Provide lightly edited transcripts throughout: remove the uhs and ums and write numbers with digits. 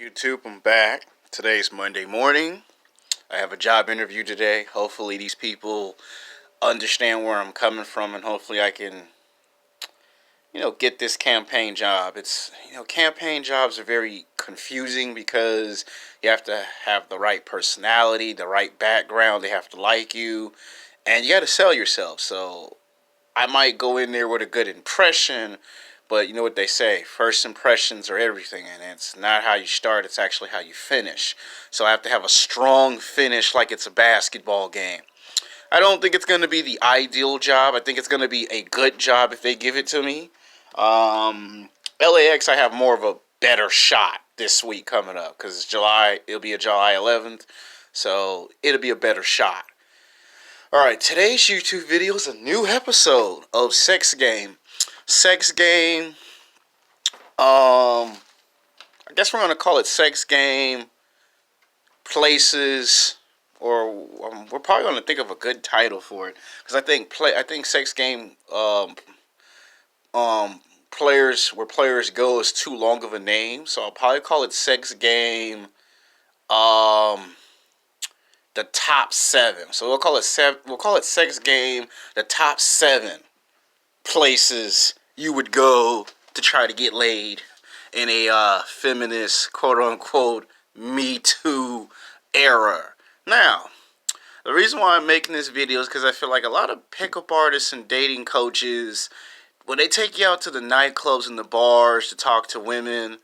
YouTube, I'm back. Today's Monday morning. I have a job interview today. Hopefully these people understand where I'm coming from and hopefully I can, get this campaign job. Campaign jobs are very confusing because you have to have the right personality, the right background. They have to like you and you got to sell yourself. So I might go in there with a good impression, but you know what they say, first impressions are everything, and it's not how you start, it's actually how you finish. So I have to have a strong finish like it's a basketball game. I don't think it's going to be the ideal job. I think it's going to be a good job if they give it to me. LAX, I have more of a better shot this week coming up because it's July, it'll be a July 11th, so it'll be a better shot. Alright, today's YouTube video is a new episode of Sex Game. Sex Game, I guess we're going to call it Sex Game Places, or we're probably going to think of a good title for it. Because I think Sex Game players, where players go is too long of a name. So I'll probably call it Sex Game the top 7. So we'll call it Sex Game the top 7 places you would go to try to get laid in a feminist, quote-unquote, Me Too era. Now, the reason why I'm making this video is because I feel like a lot of pickup artists and dating coaches, when they take you out to the nightclubs and the bars to talk to women,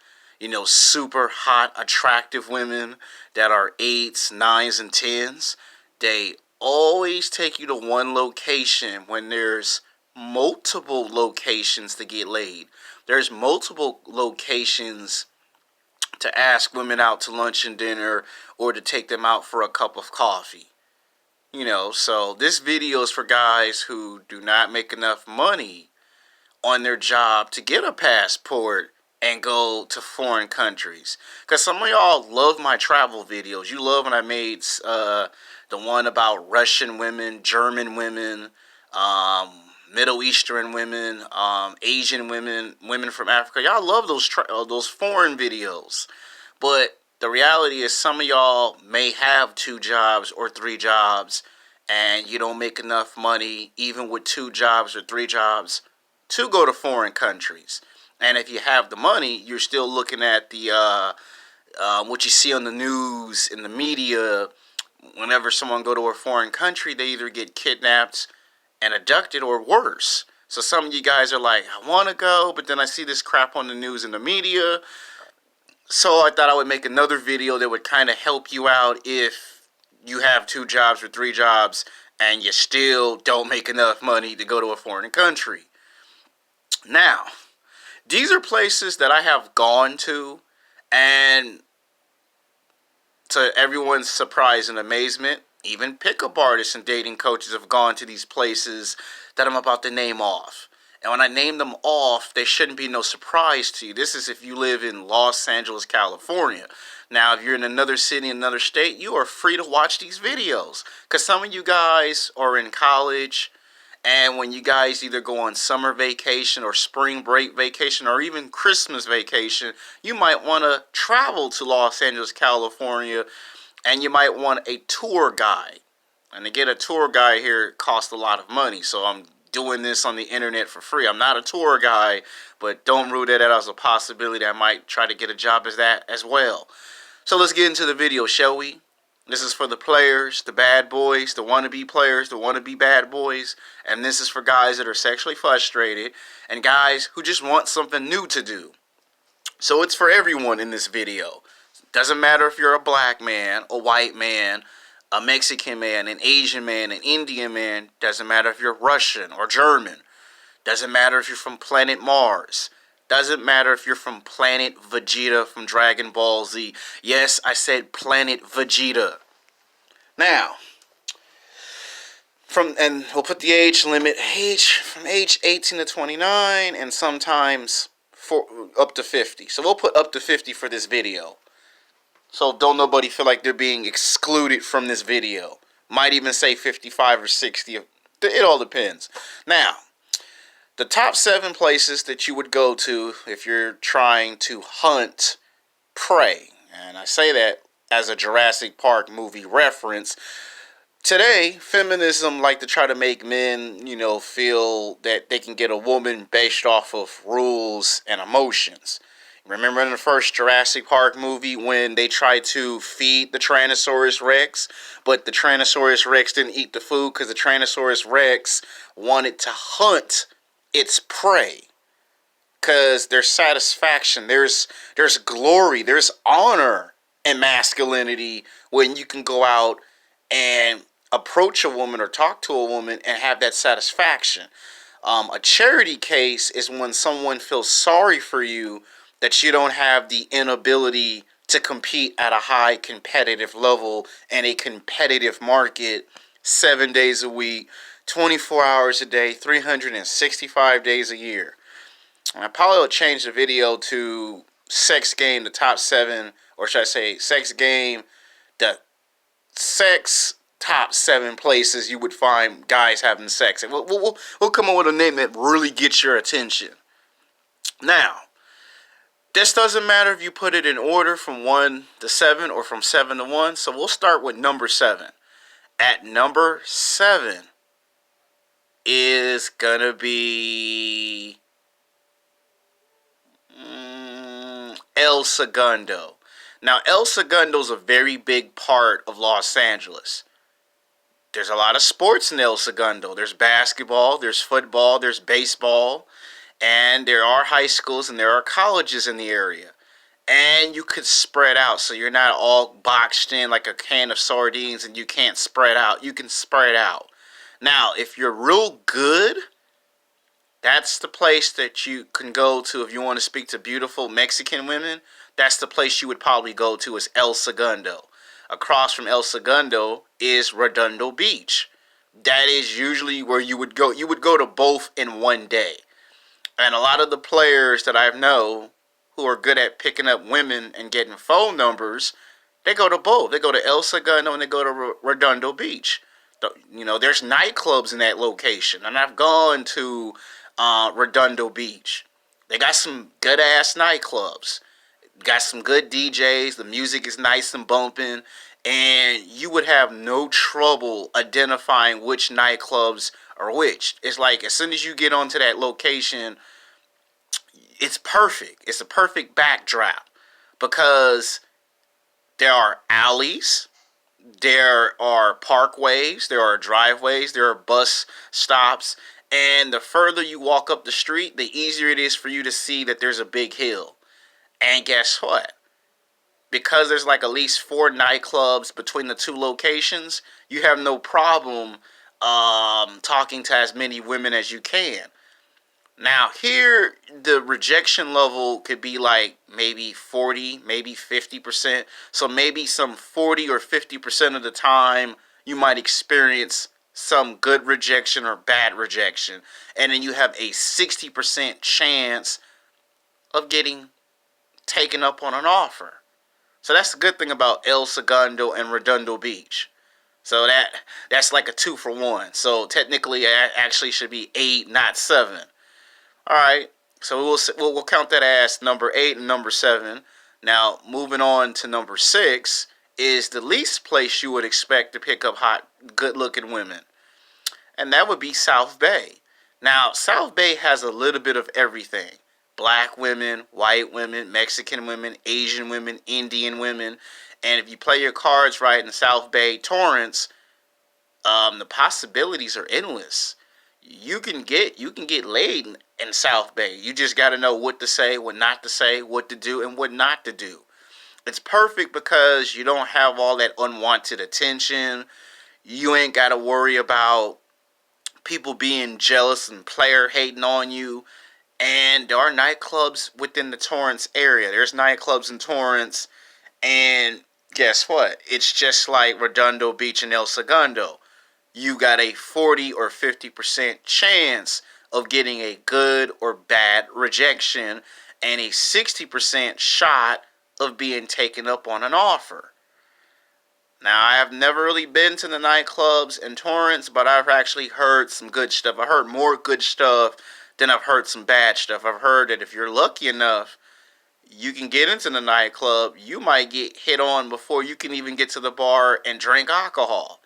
super hot, attractive women that are 8s, 9s, and 10s, they always take you to one location when there's multiple locations to get laid. There's multiple locations to ask women out to lunch and dinner or to take them out for a cup of coffee. So this video is for guys who do not make enough money on their job to get a passport and go to foreign countries. Because some of y'all love my travel videos. You love when I made the one about Russian women, German women, Middle Eastern women, Asian women, women from Africa. Y'all love those foreign videos. But the reality is some of y'all may have 2 jobs or 3 jobs and you don't make enough money even with 2 jobs or 3 jobs to go to foreign countries. And if you have the money, you're still looking at the what you see on the news, in the media. Whenever someone go to a foreign country, they either get kidnapped and abducted or worse. So some of you guys are like, I want to go, but then I see this crap on the news and the media. So I thought I would make another video that would kind of help you out if you have 2 jobs or 3 jobs and you still don't make enough money to go to a foreign country. Now, these are places that I have gone to, and to everyone's surprise and amazement, even pickup artists and dating coaches have gone to these places that I'm about to name off. And when I name them off, they shouldn't be no surprise to you. This is if you live in Los Angeles, California. Now, if you're in another city, another state, you are free to watch these videos. Because some of you guys are in college, and when you guys either go on summer vacation or spring break vacation or even Christmas vacation, you might want to travel to Los Angeles, California, and you might want a tour guide. And to get a tour guide here costs a lot of money, so I'm doing this on the internet for free. I'm not a tour guide, but don't rule that out as a possibility. I might try to get a job as that as well. So let's get into the video, shall we? This is for the players, the bad boys, the wannabe players, the wannabe bad boys. And this is for guys that are sexually frustrated and guys who just want something new to do. So it's for everyone in this video. Doesn't matter if you're a black man, a white man, a Mexican man, an Asian man, an Indian man. Doesn't matter if you're Russian or German. Doesn't matter if you're from planet Mars. Doesn't matter if you're from Planet Vegeta from Dragon Ball Z. Yes, I said Planet Vegeta. Now, and we'll put the age limit, from age 18 to 29, and sometimes up to 50. So we'll put up to 50 for this video. So don't nobody feel like they're being excluded from this video. Might even say 55 or 60. It all depends. Now, the top 7 places that you would go to if you're trying to hunt prey. And I say that as a Jurassic Park movie reference. Today, feminism like to try to make men, feel that they can get a woman based off of rules and emotions. Remember in the first Jurassic Park movie when they tried to feed the Tyrannosaurus Rex, but the Tyrannosaurus Rex didn't eat the food because the Tyrannosaurus Rex wanted to hunt its prey. Because there's satisfaction, there's glory, there's honor and masculinity when you can go out and approach a woman or talk to a woman and have that satisfaction. A charity case is when someone feels sorry for you that you don't have the inability to compete at a high competitive level in a competitive market 7 days a week, 24 hours a day, 365 days a year. And I probably will change the video to sex game, the top 7, or should I say sex game, the sex top 7 places you would find guys having sex. And we'll come up with a name that really gets your attention. Now, this doesn't matter if you put it in order from 1 to 7 or from 7 to 1. So we'll start with number 7. At number 7 is going to be El Segundo. Now, El Segundo is a very big part of Los Angeles. There's a lot of sports in El Segundo. There's basketball, there's football, there's baseball, and there are high schools and there are colleges in the area. And you could spread out so you're not all boxed in like a can of sardines and you can't spread out. You can spread out. Now, if you're real good, that's the place that you can go to if you want to speak to beautiful Mexican women. That's the place you would probably go to, is El Segundo. Across from El Segundo is Redondo Beach. That is usually where you would go. You would go to both in one day. And a lot of the players that I know who are good at picking up women and getting phone numbers, they go to both. They go to El Segundo and they go to Redondo Beach. There's nightclubs in that location. And I've gone to Redondo Beach. They got some good-ass nightclubs. Got some good DJs. The music is nice and bumping. And you would have no trouble identifying which nightclubs are which. It's like as soon as you get onto that location, it's perfect. It's a perfect backdrop. Because there are alleys. There are parkways. There are driveways. There are bus stops. And the further you walk up the street, the easier it is for you to see that there's a big hill. And guess what? Because there's like at least 4 nightclubs between the 2 locations, you have no problem talking to as many women as you can. Now here, the rejection level could be like maybe 40, maybe 50%. So maybe some 40 or 50% of the time you might experience some good rejection or bad rejection. And then you have a 60% chance of getting taken up on an offer. So that's the good thing about El Segundo and Redondo Beach. So that's like a 2 for 1. So technically it actually should be 8, not 7. Alright, so we'll count that as number 8 and number 7. Now, moving on to number 6 is the least place you would expect to pick up hot, good-looking women. And that would be South Bay. Now, South Bay has a little bit of everything. Black women, white women, Mexican women, Asian women, Indian women. And if you play your cards right in South Bay, Torrance, the possibilities are endless. You can get laid in South Bay. You just got to know what to say, what not to say, what to do, and what not to do. It's perfect because you don't have all that unwanted attention. You ain't got to worry about people being jealous and player hating on you. And there are nightclubs within the Torrance area. There's nightclubs in Torrance. And guess what? It's just like Redondo Beach and El Segundo. You got a 40 or 50% chance of getting a good or bad rejection and a 60% shot of being taken up on an offer. Now, I have never really been to the nightclubs in Torrance, but I've actually heard some good stuff. I heard more good stuff than I've heard some bad stuff. I've heard that if you're lucky enough, you can get into the nightclub. You might get hit on before you can even get to the bar and drink alcohol.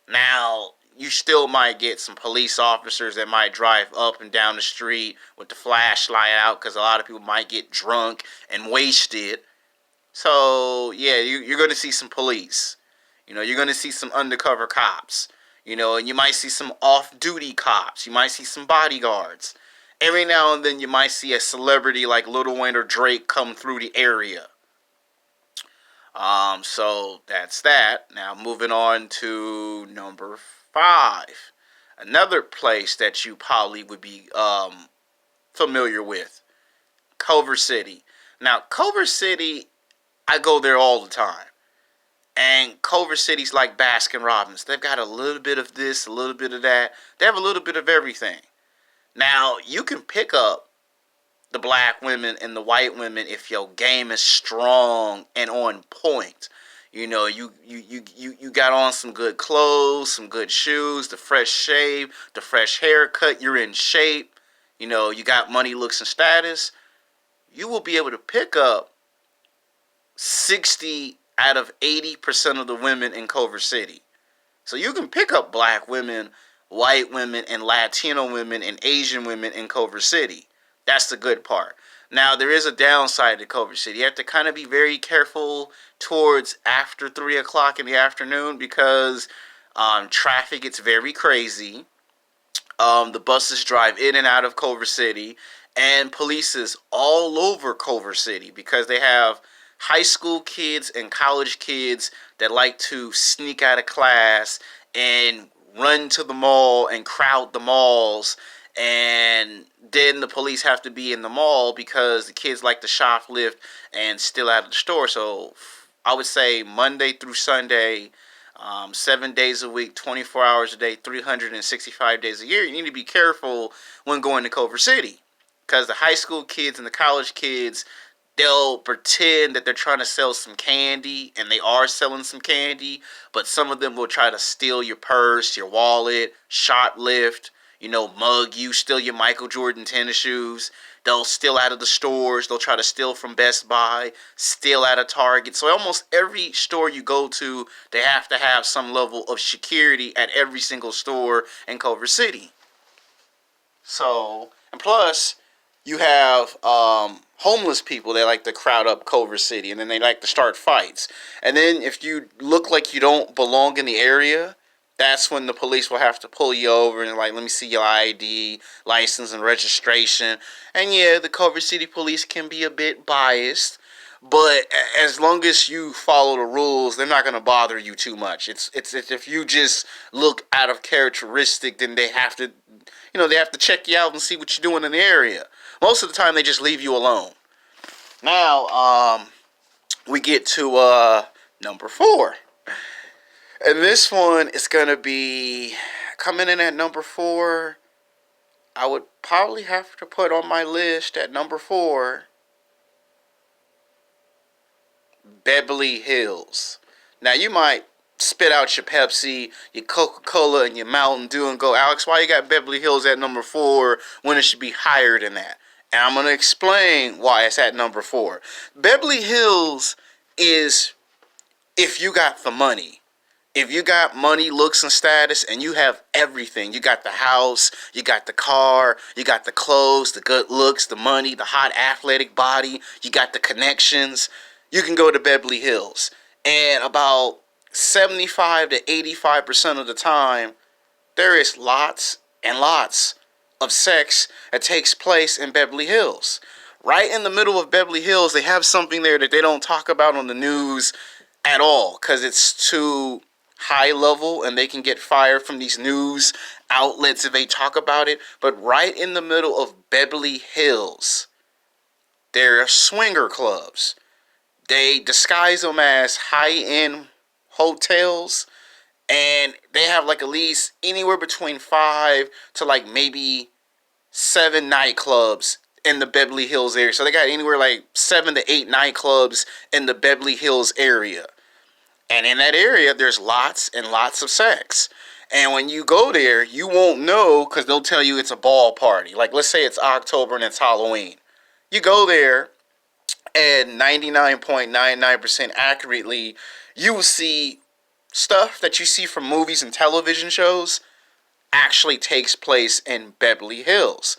Now, you still might get some police officers that might drive up and down the street with the flashlight out because a lot of people might get drunk and wasted. So, yeah, you're going to see some police. You're going to see some undercover cops. And you might see some off-duty cops. You might see some bodyguards. Every now and then you might see a celebrity like Lil Wayne or Drake come through the area. So that's that. Now moving on to number 5. Another place that you probably would be familiar with. Culver City. Now, Culver City, I go there all the time. And Culver City's like Baskin Robbins. They've got a little bit of this, a little bit of that. They have a little bit of everything. Now, you can pick up the black women and the white women if your game is strong and on point. You got on some good clothes, some good shoes, the fresh shave, the fresh haircut, you're in shape. You got money, looks, and status. You will be able to pick up 60 out of 80% of the women in Culver City. So you can pick up black women, white women, and Latino women, and Asian women in Culver City. That's the good part. Now, there is a downside to Culver City. You have to kind of be very careful towards after 3 o'clock in the afternoon because traffic gets very crazy. The buses drive in and out of Culver City, and police is all over Culver City because they have high school kids and college kids that like to sneak out of class and run to the mall and crowd the malls, and then the police have to be in the mall because the kids like to shoplift and steal out of the store. So I would say Monday through Sunday, 7 days a week, 24 hours a day, 365 days a year, you need to be careful when going to Culver City because the high school kids and the college kids, they'll pretend that they're trying to sell some candy, and they are selling some candy, but some of them will try to steal your purse, your wallet, shoplift, mug you, steal your Michael Jordan tennis shoes. They'll steal out of the stores. They'll try to steal from Best Buy, steal out of Target. So almost every store you go to, they have to have some level of security at every single store in Culver City. So, and plus, you have homeless people. They like to crowd up Culver City, and then they like to start fights. And then if you look like you don't belong in the area, that's when the police will have to pull you over and let me see your ID, license, and registration. And yeah, the Culver City police can be a bit biased, but as long as you follow the rules, they're not going to bother you too much. It's if you just look out of characteristic, then they have to, they have to check you out and see what you're doing in the area. Most of the time, they just leave you alone. Now, we get to number 4. And this one is going to be coming in at number 4. I would probably have to put on my list at number 4, Beverly Hills. Now, you might spit out your Pepsi, your Coca-Cola, and your Mountain Dew and go, Alex, why you got Beverly Hills at number 4 when it should be higher than that? And I'm going to explain why it's at number 4. Beverly Hills is if you got the money. If you got money, looks, and status, and you have everything. You got the house, you got the car, you got the clothes, the good looks, the money, the hot athletic body, you got the connections, you can go to Beverly Hills. And about 75 to 85% of the time, there is lots and lots of sex that takes place in Beverly Hills. Right in the middle of Beverly Hills, they have something there that they don't talk about on the news at all because it's too high level and they can get fired from these news outlets if they talk about it. But right in the middle of Beverly Hills, there are swinger clubs. They disguise them as high-end hotels, and they have at least anywhere between 5 to maybe 7 nightclubs in the Beverly Hills area. So they got anywhere 7 to 8 nightclubs in the Beverly Hills area. And in that area, there's lots and lots of sex. And when you go there, you won't know because they'll tell you it's a ball party. Let's say it's October and it's Halloween. You go there, and 99.99% accurately, you will see stuff that you see from movies and television shows actually takes place in Beverly Hills.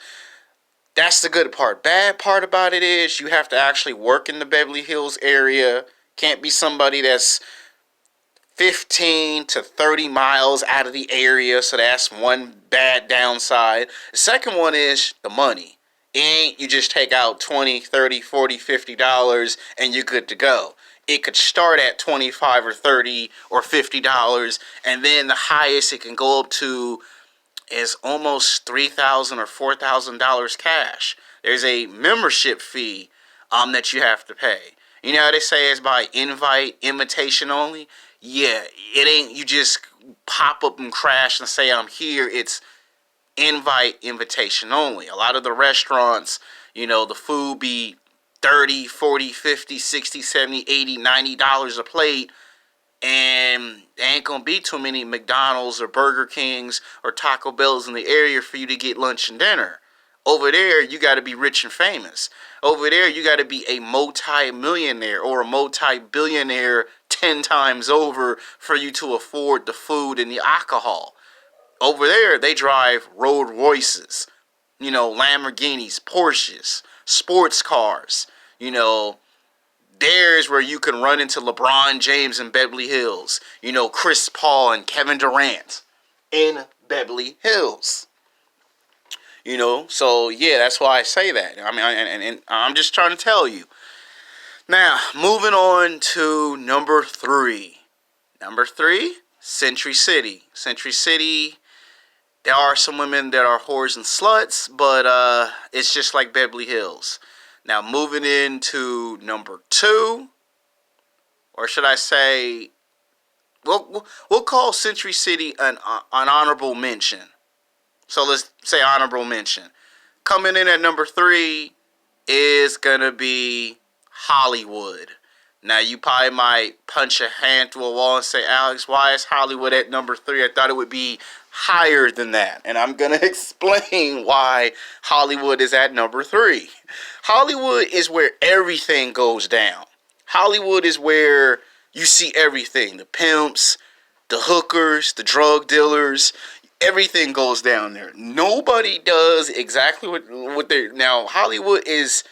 That's the good part. Bad part about it is you have to actually work in the Beverly Hills area. Can't be somebody that's 15 to 30 miles out of the area, so that's one bad downside. The second one is the money. It ain't you just take out 20, 30, 40, $50 and you're good to go. It could start at 25 or 30 or $50, and then the highest it can go up to is almost $3,000 or $4,000 cash. There's a membership fee that you have to pay. You know how they say it's by invite, invitation only? Yeah, it ain't you just pop up and crash and say I'm here. It's invite, invitation only. A lot of the restaurants, the food be 30, 40, 50, 60, 70, 80, $90 a plate. And there ain't gonna be too many McDonald's or Burger Kings or Taco Bells in the area for you to get lunch and dinner. Over there, you got to be rich and famous. Over there, you got to be a multi-millionaire or a multi-billionaire 10 times over for you to afford the food and the alcohol. Over there, they drive Rolls Royces, Lamborghinis, Porsches, sports cars. There's where you can run into LeBron James in Beverly Hills. Chris Paul and Kevin Durant in Beverly Hills. So yeah, that's why I say that. I mean, and I'm just trying to tell you. Now, moving on to number 3. Number 3, Century City. Century City, there are some women that are whores and sluts, but it's just like Beverly Hills. Now, moving into number 2, or should I say, we'll call Century City an honorable mention. So let's say honorable mention. Coming in at number 3 is going to be Hollywood. Now, you probably might punch a hand through a wall and say, Alex, why is Hollywood at number 3? I thought it would be higher than that. And I'm going to explain why Hollywood is at number 3. Hollywood is where everything goes down. Hollywood is where you see everything. The pimps, the hookers, the drug dealers. Everything goes down there. Nobody does exactly what they're... Now, Hollywood is...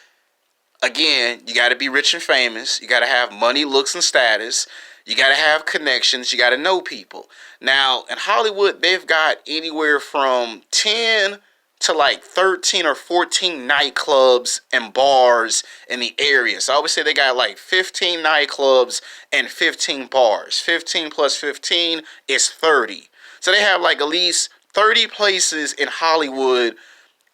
Again, you got to be rich and famous. You got to have money, looks, and status. You got to have connections. You got to know people. Now, in Hollywood, they've got anywhere from 10 to like 13 or 14 nightclubs and bars in the area. So I would say they got like 15 nightclubs and 15 bars. 15 plus 15 is 30. So they have like at least 30 places in Hollywood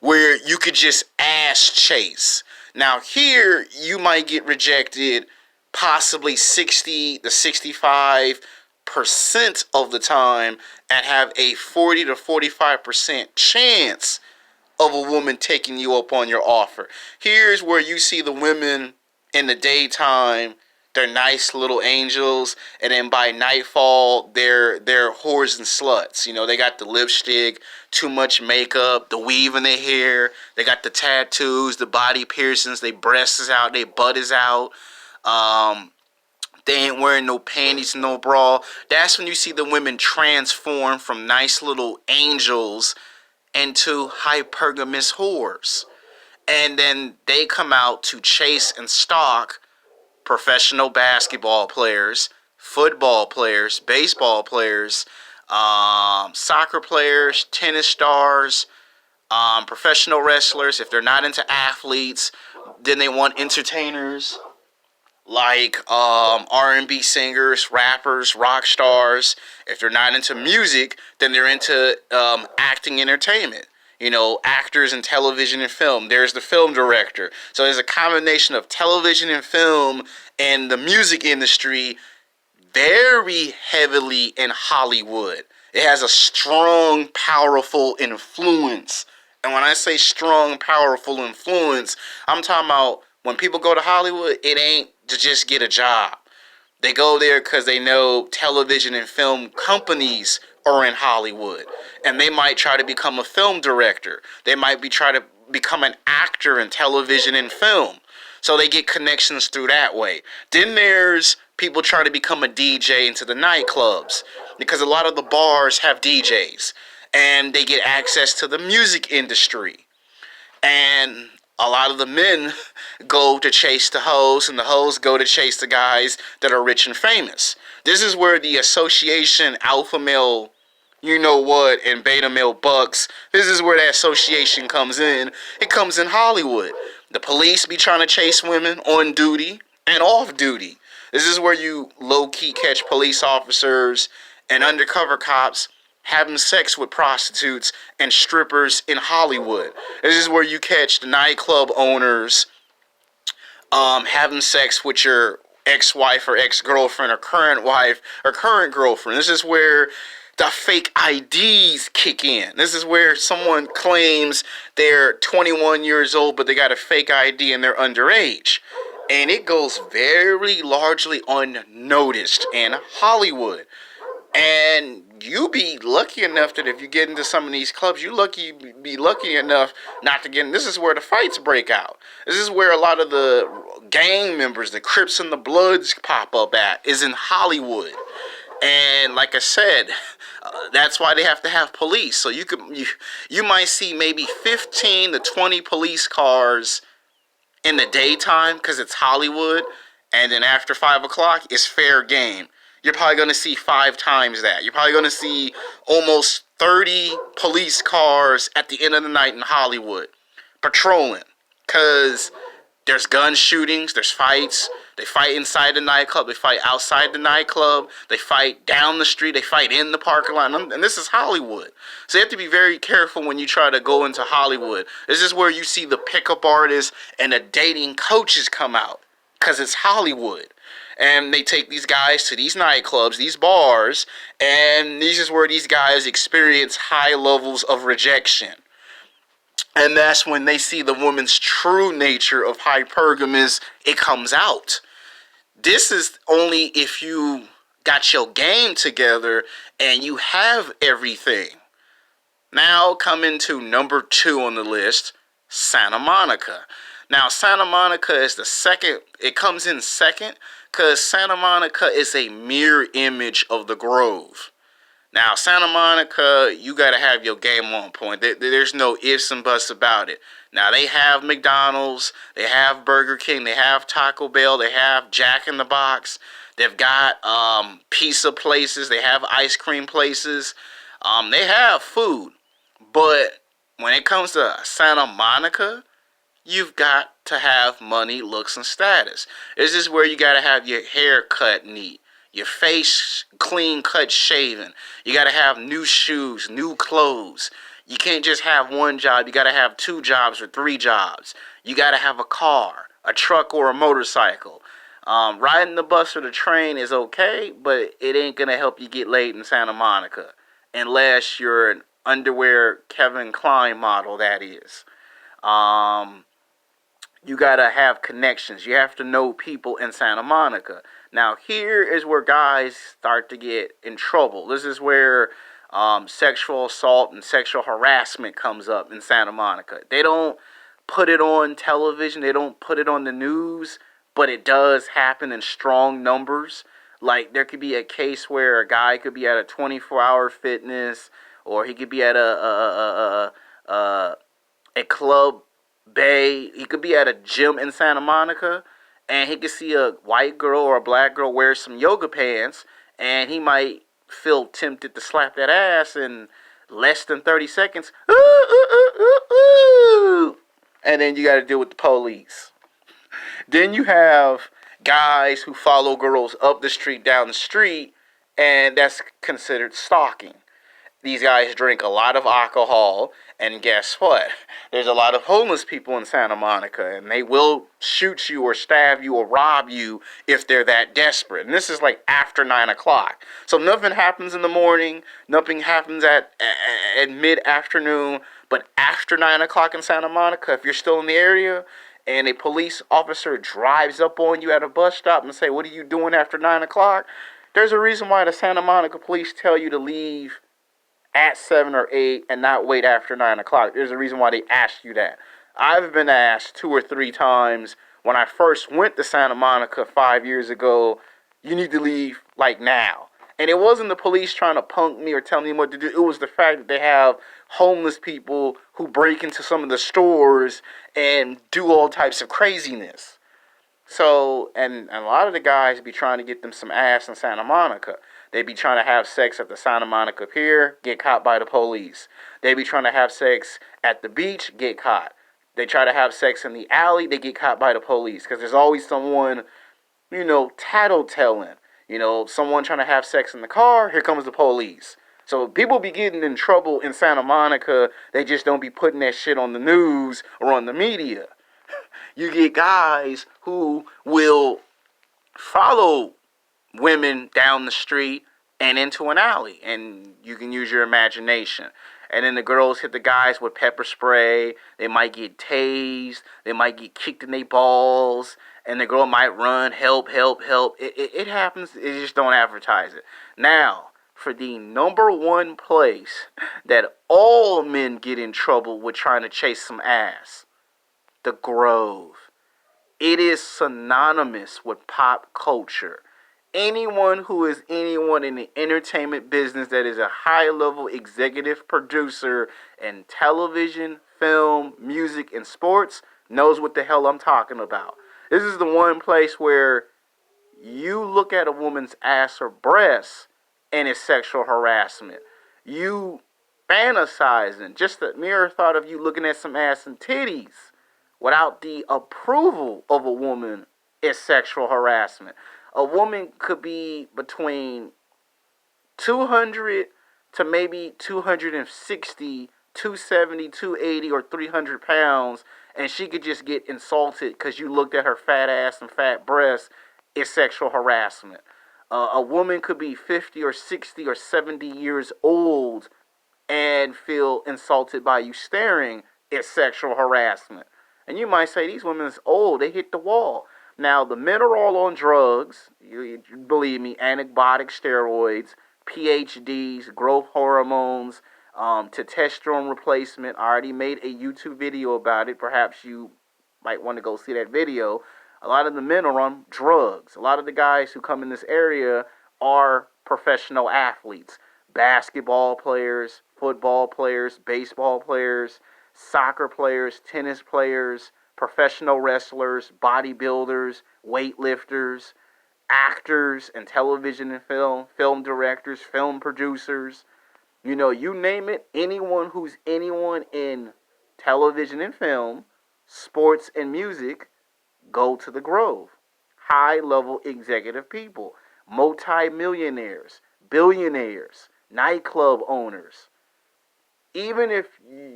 where you could just ass chase. Now here, you might get rejected possibly 60 to 65% of the time and have a 40 to 45% chance of a woman taking you up on your offer. Here's where you see the women in the daytime, they're nice little angels, and then by nightfall, they're whores and sluts. They got the lipstick, too much makeup, the weave in their hair, they got the tattoos, the body piercings, their breasts is out, their butt is out. They ain't wearing no panties, no bra. That's when you see the women transform from nice little angels into hypergamous whores. And then they come out to chase and stalk professional basketball players, football players, baseball players, soccer players, tennis stars, professional wrestlers. If they're not into athletes, then they want entertainers like R&B singers, rappers, rock stars. If they're not into music, then they're into acting entertainment. Actors in television and film. There's the film director. So there's a combination of television and film and the music industry very heavily in Hollywood. It has a strong, powerful influence. And when I say strong, powerful influence, I'm talking about when people go to Hollywood, it ain't to just get a job. They go there because they know television and film companies are in Hollywood. And they might try to become a film director. They might try to become an actor in television and film. So they get connections through that way. Then there's people trying to become a DJ into the nightclubs because a lot of the bars have DJs and they get access to the music industry. And a lot of the men go to chase the hoes, and the hoes go to chase the guys that are rich and famous. This is where the association alpha male, you know what, and beta male bucks, this is where that association comes in. It comes in Hollywood. The police be trying to chase women on duty and off duty. This is where you low-key catch police officers and undercover cops having sex with prostitutes and strippers in Hollywood. This is where you catch the nightclub owners having sex with your ex-wife or ex-girlfriend or current wife or current girlfriend. This is where the fake IDs kick in. This is where someone claims they're 21 years old, but they got a fake ID and they're underage. And it goes very largely unnoticed in Hollywood. And you be lucky enough that if you get into some of these clubs, you be lucky enough not to get in. This is where the fights break out. This is where a lot of the gang members, the Crips and the Bloods pop up at, is in Hollywood. And like I said, that's why they have to have police. So you might see maybe 15 to 20 police cars in the daytime because it's Hollywood, and then after 5 o'clock, it's fair game. You're probably going to see 5 times that. You're probably going to see almost 30 police cars at the end of the night in Hollywood patrolling because there's gun shootings, there's fights. They fight inside the nightclub, they fight outside the nightclub, they fight down the street, they fight in the parking lot, and this is Hollywood. So you have to be very careful when you try to go into Hollywood. This is where you see the pickup artists and the dating coaches come out because it's Hollywood. And they take these guys to these nightclubs, these bars, and this is where these guys experience high levels of rejection. And that's when they see the woman's true nature of hypergamous, it comes out. This is only if you got your game together and you have everything. Now coming to number 2 on the list, Santa Monica. Now Santa Monica is the second, it comes in second because Santa Monica is a mirror image of the Grove. Now, Santa Monica, you got to have your game on point. There's no ifs and buts about it. Now, they have McDonald's, they have Burger King, they have Taco Bell, they have Jack in the Box. They've got pizza places, they have ice cream places. They have food. But when it comes to Santa Monica, you've got to have money, looks, and status. This is where you got to have your hair cut neat. Your face clean cut shaven. You got to have new shoes, new clothes. You can't just have one job. You got to have 2 jobs or 3 jobs. You got to have a car, a truck, or a motorcycle. Riding the bus or the train is okay, but it ain't going to help you get laid in Santa Monica. Unless you're an underwear Kevin Klein model, that is. You got to have connections. You have to know people in Santa Monica. Now, here is where guys start to get in trouble. This is where sexual assault and sexual harassment comes up in Santa Monica. They don't put it on television. They don't put it on the news, but it does happen in strong numbers. Like, there could be a case where a guy could be at a 24-hour fitness, or he could be at a club bay. He could be at a gym in Santa Monica, and he could see a white girl or a black girl wear some yoga pants, and he might feel tempted to slap that ass in less than 30 seconds. Ooh, ooh, ooh, ooh, ooh. And then you got to deal with the police. Then you have guys who follow girls up the street, down the street, and that's considered stalking. These guys drink a lot of alcohol, and guess what? There's a lot of homeless people in Santa Monica, and they will shoot you or stab you or rob you if they're that desperate. And this is like after 9 o'clock. So nothing happens in the morning, nothing happens at mid-afternoon, but after 9 o'clock in Santa Monica, if you're still in the area, and a police officer drives up on you at a bus stop and say, "What are you doing after 9 o'clock?" There's a reason why the Santa Monica police tell you to leave at 7 or 8 and not wait after 9 o'clock. There's a reason why they ask you that. I've been asked 2 or 3 times, when I first went to Santa Monica 5 years ago, you need to leave like now. And it wasn't the police trying to punk me or tell me what to do. It was the fact that they have homeless people who break into some of the stores and do all types of craziness. So, and a lot of the guys be trying to get them some ass in Santa Monica. They be trying to have sex at the Santa Monica Pier, get caught by the police. They be trying to have sex at the beach, get caught. They try to have sex in the alley, they get caught by the police. Because there's always someone, tattletelling. Someone trying to have sex in the car, here comes the police. So people be getting in trouble in Santa Monica, they just don't be putting that shit on the news or on the media. You get guys who will follow women down the street and into an alley, and you can use your imagination. And then the girls hit the guys with pepper spray. They might get tased. They might get kicked in their balls. And the girl might run, help, help, help. It happens. They just don't advertise it. Now, for the number one place that all men get in trouble with trying to chase some ass, the Grove. It is synonymous with pop culture. Anyone who is anyone in the entertainment business that is a high-level executive producer in television, film, music, and sports knows what the hell I'm talking about. This is the one place where you look at a woman's ass or breasts and it's sexual harassment. You fantasizing, just the mere thought of you looking at some ass and titties without the approval of a woman is sexual harassment. A woman could be between 200 to maybe 260, 270, 280, or 300 pounds, and she could just get insulted because you looked at her fat ass and fat breasts. It's sexual harassment. A woman could be 50 or 60 or 70 years old and feel insulted by you staring. It's sexual harassment. And you might say, these women is old. They hit the wall. Now, the men are all on drugs. You believe me, antibiotic steroids, PhDs, growth hormones, testosterone replacement. I already made a YouTube video about it. Perhaps you might want to go see that video. A lot of the men are on drugs. A lot of the guys who come in this area are professional athletes. Basketball players, football players, baseball players, soccer players, tennis players, professional wrestlers, bodybuilders, weightlifters, actors and television and film directors, film producers. You name it, anyone who's anyone in television and film, sports and music, go to the Grove. High-level executive people, multi-millionaires, billionaires, nightclub owners. Even if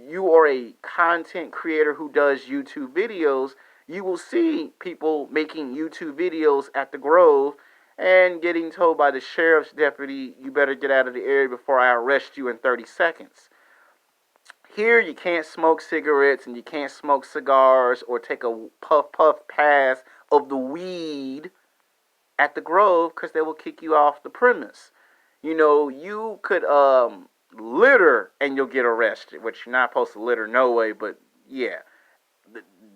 you are a content creator who does YouTube videos, you will see people making YouTube videos at the Grove and getting told by the sheriff's deputy, you better get out of the area before I arrest you in 30 seconds. Here, you can't smoke cigarettes and you can't smoke cigars or take a puff pass of the weed at the Grove because they will kick you off the premise. You could litter and you'll get arrested, which you're not supposed to litter no way, but yeah.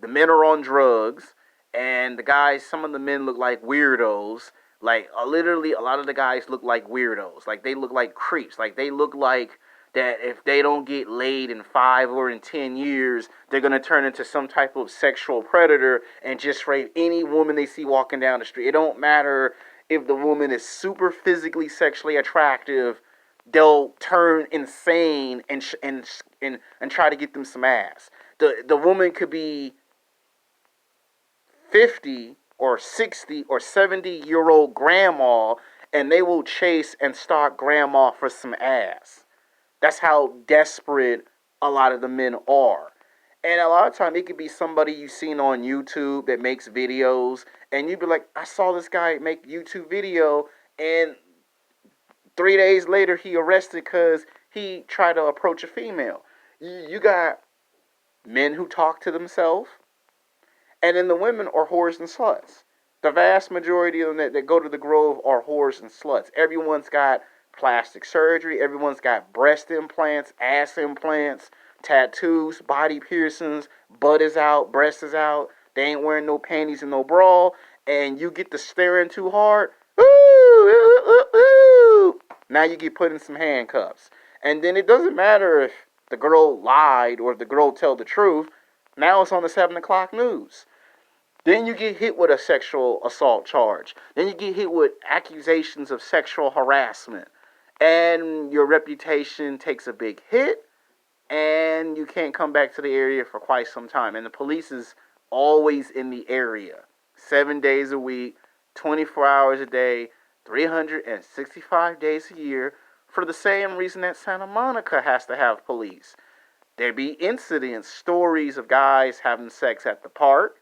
The men are on drugs, and the guys, some of the men look like weirdos. Like, literally, a lot of the guys look like weirdos. Like, they look like creeps. Like, they look like that if they don't get laid in 5 or in 10 years, they're going to turn into some type of sexual predator and just rape any woman they see walking down the street. It don't matter if the woman is super physically sexually attractive. They'll turn insane and try to get them some ass. The woman could be 50 or 60 or 70-year-old grandma, and they will chase and stalk grandma for some ass. That's how desperate a lot of the men are. And a lot of time it could be somebody you've seen on YouTube that makes videos, and you'd be like, I saw this guy make YouTube video, and 3 days later he arrested because he tried to approach a female. You got men who talk to themselves, and then the women are whores and sluts. The vast majority of them that go to the Grove are whores and sluts. Everyone's got plastic surgery. Everyone's got breast implants, ass implants, tattoos, body piercings, butt is out, breast is out. They ain't wearing no panties and no bra, and you get to staring too hard. Ooh, ooh, ooh, ooh. Now you get put in some handcuffs. And then it doesn't matter if the girl lied or if the girl tell the truth. Now it's on the 7 o'clock news. Then you get hit with a sexual assault charge. Then you get hit with accusations of sexual harassment. And your reputation takes a big hit. And you can't come back to the area for quite some time. And the police is always in the area. 7 days a week, 24 hours a day, 365 days a year. For the same reason that Santa Monica has to have police. There be incidents, stories of guys having sex at the park.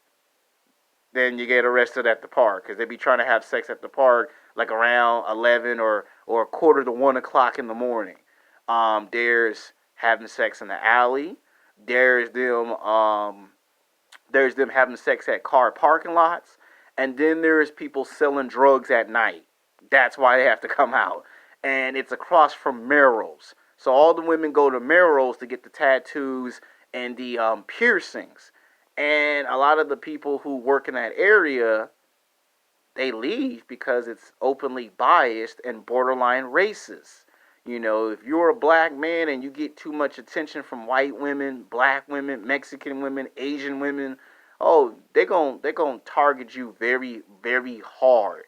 Then you get arrested at the park because they be trying to have sex at the park like around 11 or a quarter to 1 o'clock in the morning. There's having sex in the alley. There's them having sex at car parking lots. And then there's people selling drugs at night. That's why they have to come out. And it's across from Merrill's. So all the women go to Merrill's to get the tattoos and the piercings. And a lot of the people who work in that area, they leave because it's openly biased and borderline racist. You know, if you're a black man and you get too much attention from white women, black women, Mexican women, Asian women, oh, they're gonna target you very, very hard.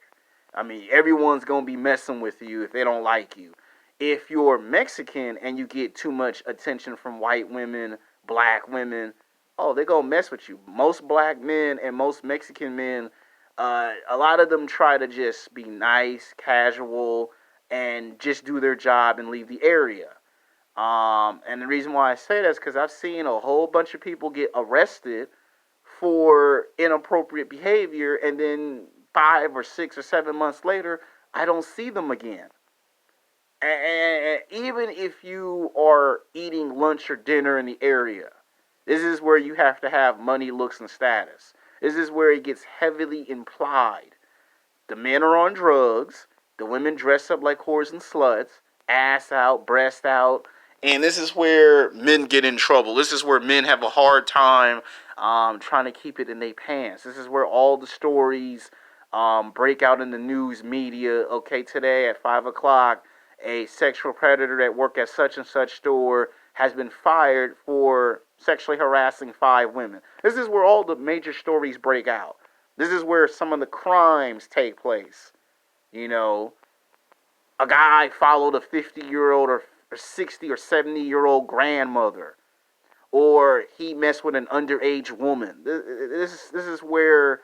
I mean, everyone's gonna be messing with you if they don't like you. If you're Mexican and you get too much attention from white women, black women, oh, they're gonna mess with you. Most black men and most Mexican men, a lot of them try to just be nice, casual, and just do their job and leave the area. And the reason why I say that is because I've seen a whole bunch of people get arrested for inappropriate behavior, and then 5 or 6 or 7 months later, I don't see them again. And even if you are eating lunch or dinner in the area, this is where you have to have money, looks, and status. This is where it gets heavily implied. The men are on drugs. The women dress up like whores and sluts. Ass out, breast out. And this is where men get in trouble. This is where men have a hard time trying to keep it in their pants. This is where all the stories break out in the news media. Okay, today at 5 o'clock, a sexual predator that worked at such and such store has been fired for sexually harassing 5 women. This is where all the major stories break out. This is where some of the crimes take place. You know, a guy followed a 50-year-old or 60 or 70-year-old grandmother. Or he messed with an underage woman. This is where,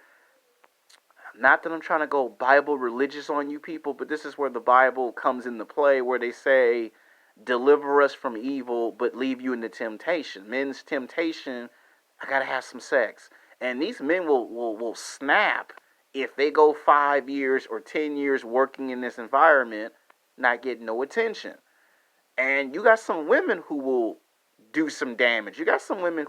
not that I'm trying to go Bible religious on you people, but this is where the Bible comes into play, where they say, deliver us from evil, but leave you into temptation. Men's temptation, I gotta have some sex. And these men will snap if they go 5 years or 10 years working in this environment, not getting no attention. And you got some women who will do some damage. You got some women